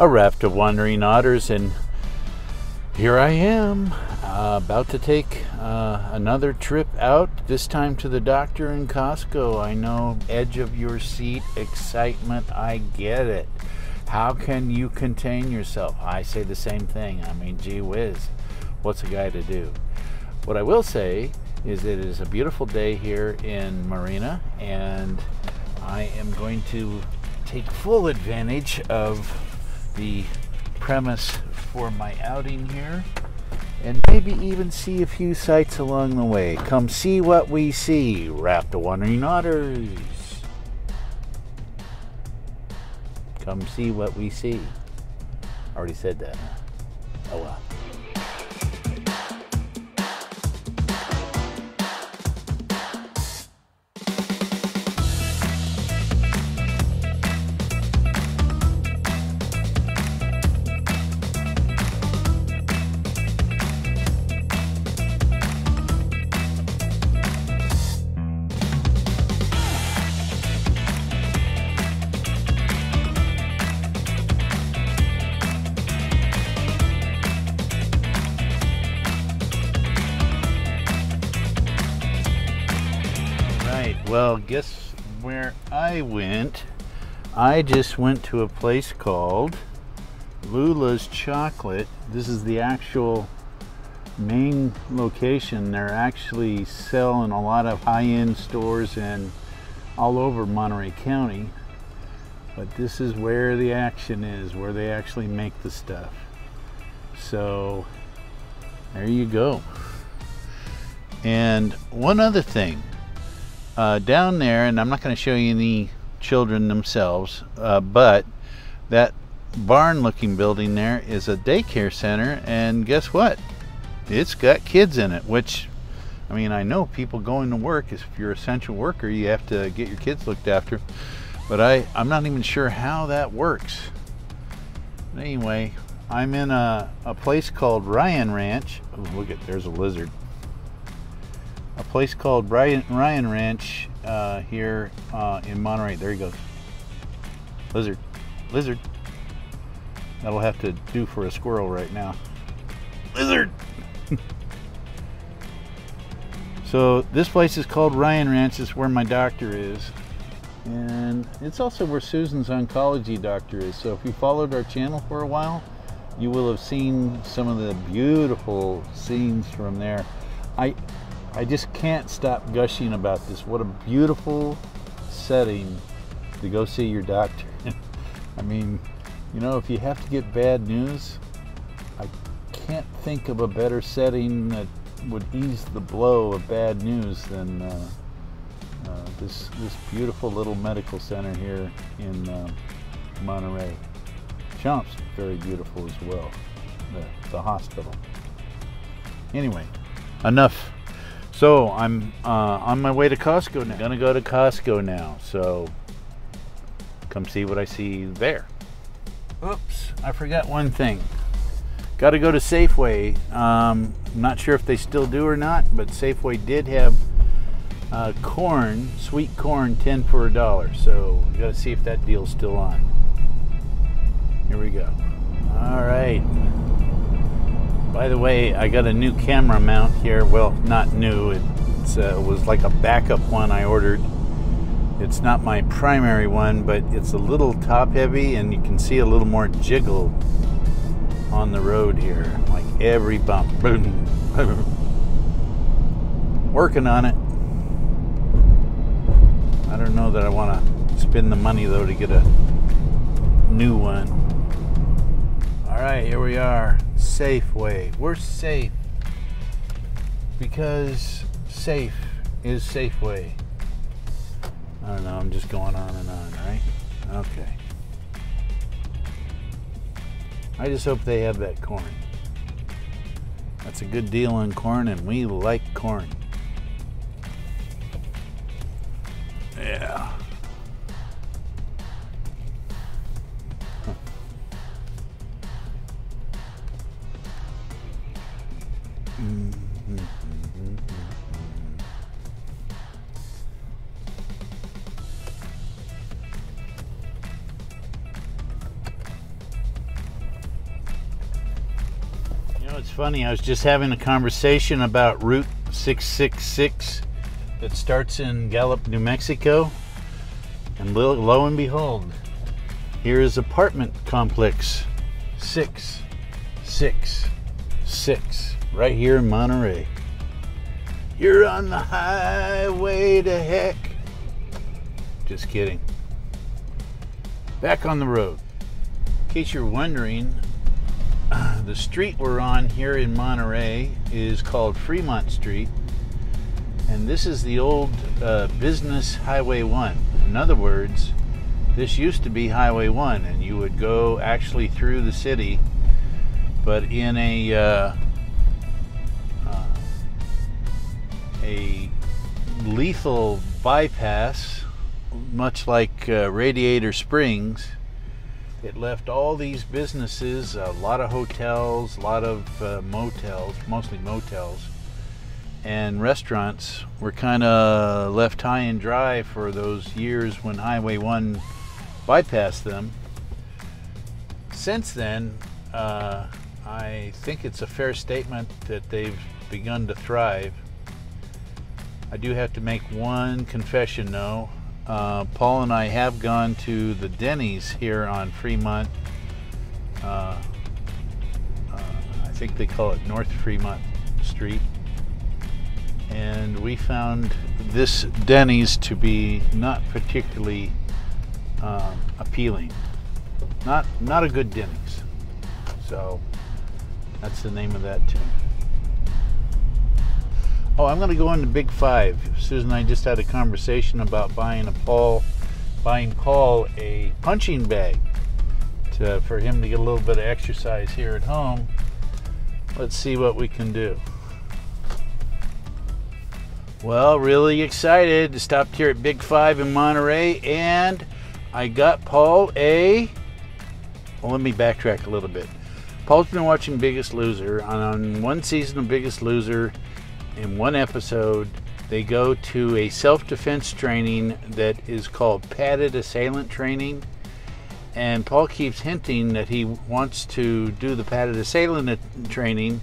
a raft of wandering otters, and here I am about to take another trip out, this time to the doctor in Costco. I know, edge of your seat excitement, I get it. How can you contain yourself? I say the same thing. I mean, gee whiz, what's a guy to do? What I will say is it is a beautiful day here in Marina, and I am going to take full advantage of the premise for my outing here, and maybe even see a few sights along the way. Come see what we see. Raft of wandering otters. Come see what we see. Already said that, huh? Oh well. Well, guess where I went? I just went to a place called Lulas Chocolate. This is the actual main location. They're actually selling a lot of high-end stores and all over Monterey County. But this is where the action is, where they actually make the stuff. So there you go. And one other thing. Down there, and I'm not going to show you any children themselves, but that barn looking building there is a daycare center, and guess what? It's got kids in it, which, I mean, I know people going to work, if you're an essential worker, you have to get your kids looked after, but I'm not even sure how that works. But anyway, I'm in a place called Ryan Ranch. Oh, look at, there's a lizard. A place called Ryan Ranch here in Monterey. There he goes. Lizard. Lizard. That'll have to do for a squirrel right now. Lizard! So this place is called Ryan Ranch. It's where my doctor is. And it's also where Susan's oncology doctor is. So if you followed our channel for a while, you will have seen some of the beautiful scenes from there. I just can't stop gushing about this. What a beautiful setting to go see your doctor. I mean, you know, if you have to get bad news, I can't think of a better setting that would ease the blow of bad news than this beautiful little medical center here in Monterey. Chomp's very beautiful as well, the hospital. Anyway, enough. So I'm on my way to Costco now. I'm gonna go to Costco now, so come see what I see there. Oops, I forgot one thing. Got to go to Safeway. Not sure if they still do or not, but Safeway did have corn, sweet corn, 10 for $1. So we got to see if that deal's still on. Here we go. All right. By the way, I got a new camera mount here. Well, not new. It was like a backup one I ordered. It's not my primary one, but it's a little top heavy, and you can see a little more jiggle on the road here. Like every bump. Boom. Working on it. I don't know that I want to spend the money though to get a new one. All right, here we are. Safeway. We're safe because safe is Safeway. I don't know, I'm just going on and on, right? Okay. I just hope they have that corn. That's a good deal on corn, and we like corn. Yeah. It's funny, I was just having a conversation about Route 666 that starts in Gallup, New Mexico, and lo and behold, here is apartment complex 666 right here in Monterey. You're on the highway to heck. Just kidding. Back on the road. In case you're wondering, the street we're on here in Monterey is called Fremont Street, and this is the old business Highway 1. In other words, this used to be Highway 1, and you would go actually through the city, but in a lethal bypass, much like Radiator Springs. It left all these businesses, a lot of hotels, a lot of motels, mostly motels, and restaurants were kind of left high and dry for those years when Highway 1 bypassed them. Since then, I think it's a fair statement that they've begun to thrive. I do have to make one confession though. Paul and I have gone to the Denny's here on Fremont. I think they call it North Fremont Street. And we found this Denny's to be not particularly appealing. Not a good Denny's. So that's the name of that tune. Oh, I'm going to go into Big Five. Susan and I just had a conversation about buying Paul a punching bag for him to get a little bit of exercise here at home. Let's see what we can do. Well, really excited. Stopped here at Big Five in Monterey, and I got Paul well, let me backtrack a little bit. Paul's been watching Biggest Loser. On one season of Biggest Loser, in one episode, they go to a self-defense training that is called padded assailant training, and Paul keeps hinting that he wants to do the padded assailant training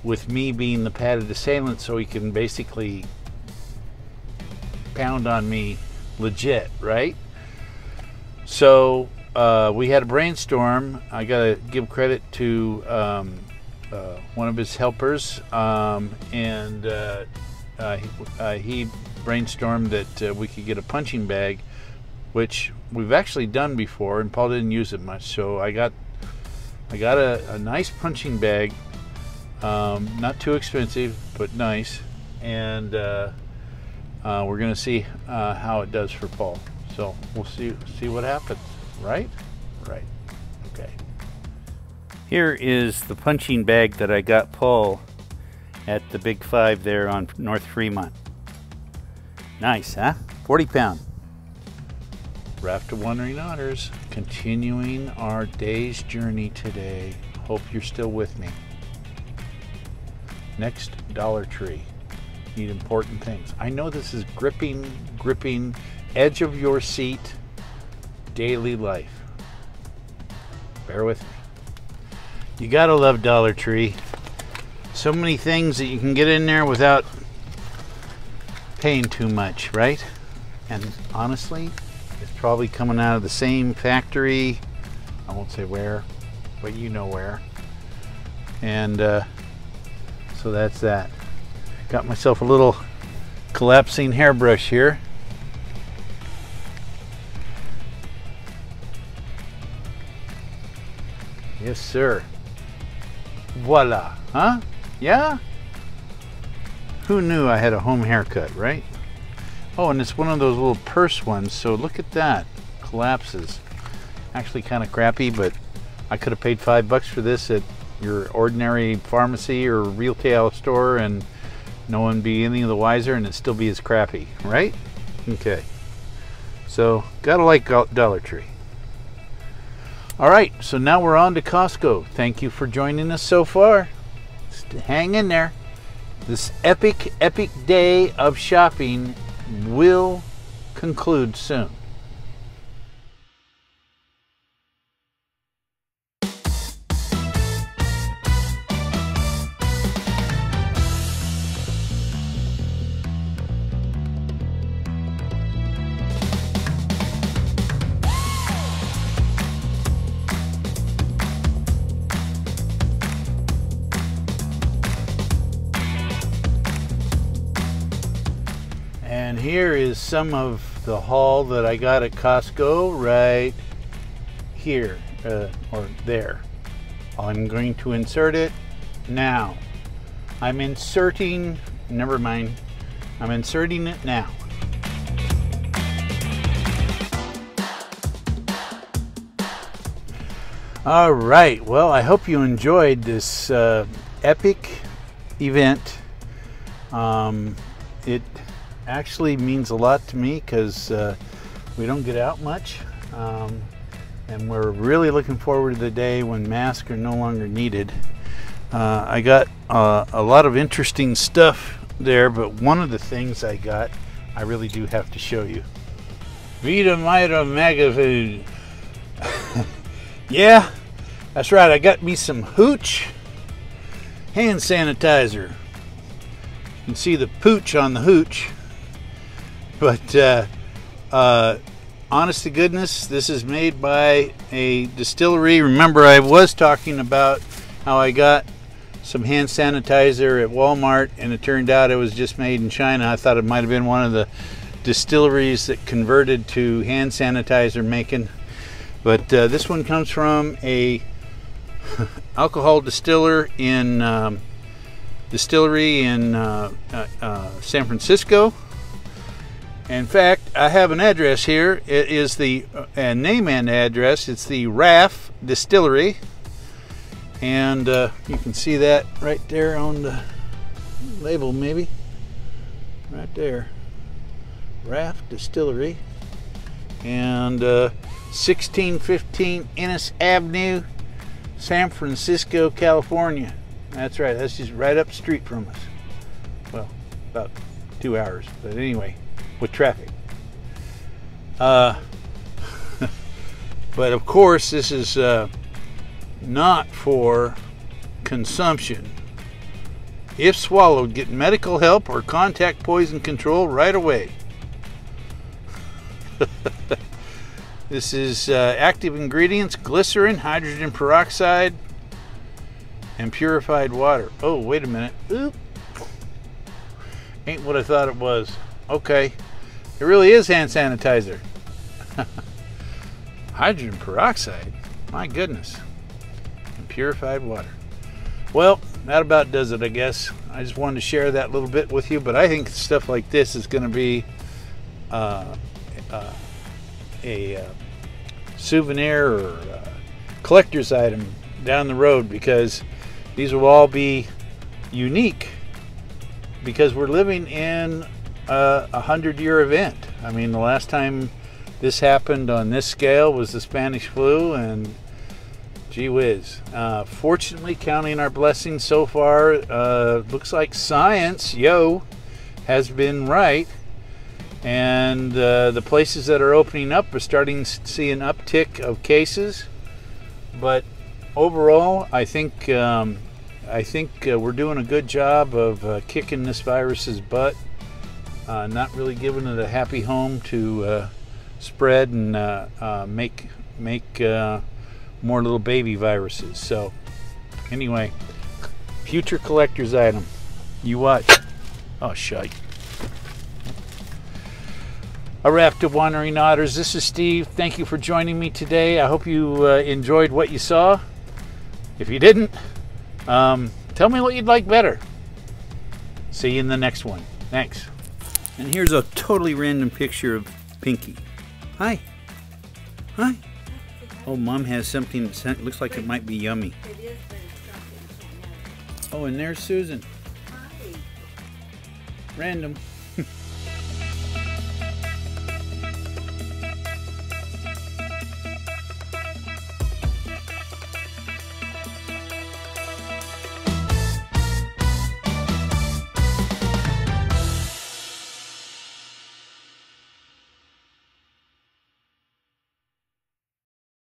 with me being the padded assailant, so he can basically pound on me legit, right? So we had a brainstorm. I gotta give credit to one of his helpers, and he brainstormed that we could get a punching bag, which we've actually done before, and Paul didn't use it much. So I got a nice punching bag, not too expensive, but nice, and we're gonna see how it does for Paul. So we'll see what happens. Right? Okay. Here is the punching bag that I got Paul at the Big Five there on North Fremont. Nice, huh? 40 pound. Raft of Wandering Otters, continuing our day's journey today. Hope you're still with me. Next, Dollartree. Need important things. I know this is gripping, edge of your seat, daily life. Bear with me. You gotta love Dollartree. So many things that you can get in there without paying too much, right? And honestly, it's probably coming out of the same factory. I won't say where, but you know where. And so that's that. Got myself a little collapsing hairbrush here. Yes, sir. Voila. Huh? Yeah? Who knew I had a home haircut, right? Oh, and it's one of those little purse ones, so look at that. Collapses. Actually kind of crappy, but I could have paid $5 for this at your ordinary pharmacy or retail store, and no one be any the wiser, and it'd still be as crappy, right? Okay. So, gotta like Dollar Tree. All right, so now we're on to Costco. Thank you for joining us so far. Hang in there. This epic day of shopping will conclude soon. here is some of the haul that I got at Costco right here, or there. I'm going to insert it now. I'm inserting, never mind, I'm inserting it now. All right, well, I hope you enjoyed this epic event. It actually means a lot to me because we don't get out much, and we're really looking forward to the day when masks are no longer needed. I got a lot of interesting stuff there, but one of the things I got, I really do have to show you. Vita Mita Mega Food. Yeah, that's right. I got me some Hooch hand sanitizer. You can see the pooch on the Hooch. But honest to goodness, this is made by a distillery. Remember, I was talking about how I got some hand sanitizer at Walmart, and it turned out it was just made in China. I thought it might have been one of the distilleries that converted to hand sanitizer making. But this one comes from a alcohol distillery in San Francisco. In fact, I have an address here. It is the name and address. It's the Raft Distillery, and you can see that right there on the label, maybe right there. Raft Distillery, and 1615 Ennis Avenue, San Francisco, California. That's right. That's just right up the street from us. Well, about 2 hours, but anyway, with traffic. But of course, this is not for consumption. If swallowed, get medical help or contact poison control right away. This is active ingredients: glycerin, hydrogen peroxide, and purified water. Oh, wait a minute. Oop. Ain't what I thought it was. Okay. It really is hand sanitizer. Hydrogen peroxide? My goodness. And purified water. Well, that about does it, I guess. I just wanted to share that little bit with you, but I think stuff like this is going to be a souvenir or a collector's item down the road, because these will all be unique, because we're living in a 100-year event. I mean, the last time this happened on this scale was the Spanish flu, and gee whiz. Fortunately, counting our blessings so far, looks like science, has been right. And the places that are opening up are starting to see an uptick of cases. But overall, I think we're doing a good job of kicking this virus's butt. Not really giving it a happy home to spread and make more little baby viruses. So anyway, future collector's item. You watch. Oh, shite. A Raft of Wandering Otters. This is Steve. Thank you for joining me today. I hope you enjoyed what you saw. If you didn't, tell me what you'd like better. See you in the next one. Thanks. And here's a totally random picture of Pinky. Hi. Hi. Oh, Mom has something that looks like it might be yummy. It is, but it's something. Oh, and there's Susan. Hi. Random.